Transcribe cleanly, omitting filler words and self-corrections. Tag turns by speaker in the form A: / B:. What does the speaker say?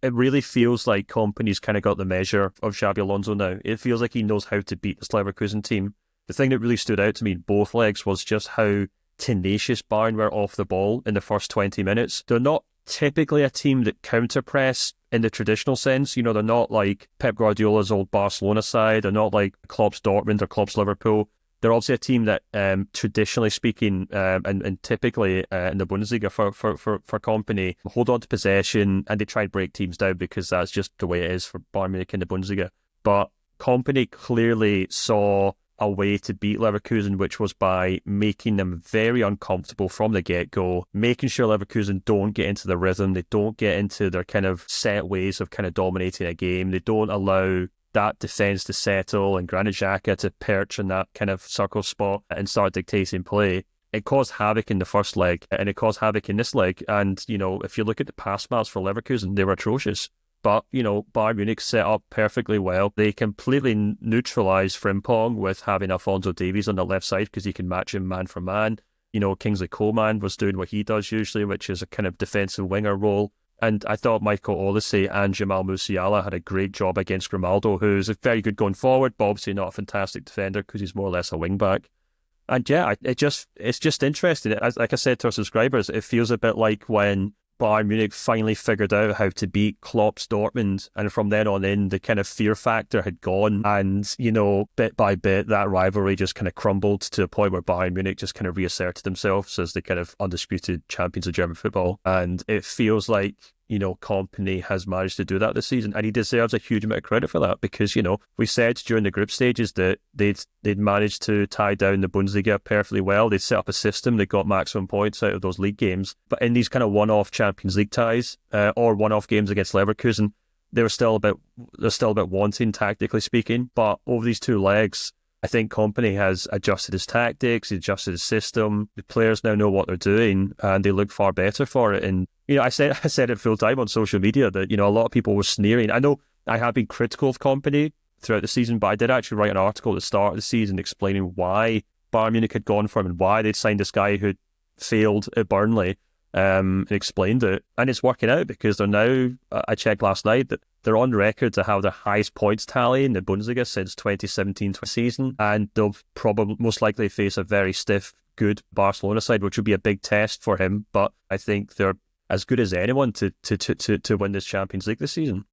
A: it really feels like Kompany's kind of got the measure of Xabi Alonso now. It feels like he knows how to beat this Leverkusen team. The thing that really stood out to me in both legs was just how tenacious Bayern were off the ball in the first 20 minutes. They're not typically a team that counter press in the traditional sense. You know, they're not like Pep Guardiola's old Barcelona side. They're not like Klopp's Dortmund or Klopp's Liverpool. They're obviously a team that, traditionally speaking, and typically in the Bundesliga for Kompany, hold on to possession and they try and break teams down because that's just the way it is for Bayern Munich in the Bundesliga. But Kompany clearly saw a way to beat Leverkusen, which was by making them very uncomfortable from the get-go, making sure Leverkusen don't get into the rhythm, they don't get into their kind of set ways of kind of dominating a game, they don't allow that defence to settle and Granit Xhaka to perch in that kind of circle spot and start dictating play. It caused havoc in the first leg and it caused havoc in this leg. And, you know, if you look at the pass marks for Leverkusen, they were atrocious. But, you know, Bayern Munich set up perfectly well. They completely neutralised Frimpong with having Alphonso Davies on the left side because he can match him man for man. You know, Kingsley Coman was doing what he does usually, which is a kind of defensive winger role. And I thought Michael Olise and Jamal Musiala had a great job against Grimaldo, who's very good going forward, but obviously not a fantastic defender because he's more or less a wing-back. And yeah, it's just interesting. Like I said to our subscribers, it feels a bit like when Bayern Munich finally figured out how to beat Klopp's Dortmund, and from then on in, the kind of fear factor had gone, and, you know, bit by bit, that rivalry just kind of crumbled to a point where Bayern Munich just kind of reasserted themselves as the kind of undisputed champions of German football. And it feels like, you know, Kompany has managed to do that this season, and he deserves a huge amount of credit for that because, you know, we said during the group stages that they'd managed to tie down the Bundesliga perfectly well. They'd set up a system that got maximum points out of those league games. But in these kind of one-off Champions League ties or one-off games against Leverkusen, they're still a bit wanting, tactically speaking. But over these two legs, I think Kompany has adjusted his tactics, adjusted his system. The players now know what they're doing, and they look far better for it. And, you know, I said it full time on social media that, you know, a lot of people were sneering. I know I have been critical of Kompany throughout the season, but I did actually write an article at the start of the season explaining why Bayern Munich had gone for him and why they'd signed this guy who'd failed at Burnley, and explained it. And it's working out because they're now, I checked last night, that they're on record to have their highest points tally in the Bundesliga since 2017 season, and they'll probably most likely face a very stiff, good Barcelona side, which would be a big test for him. But I think they're as good as anyone to win this Champions League this season.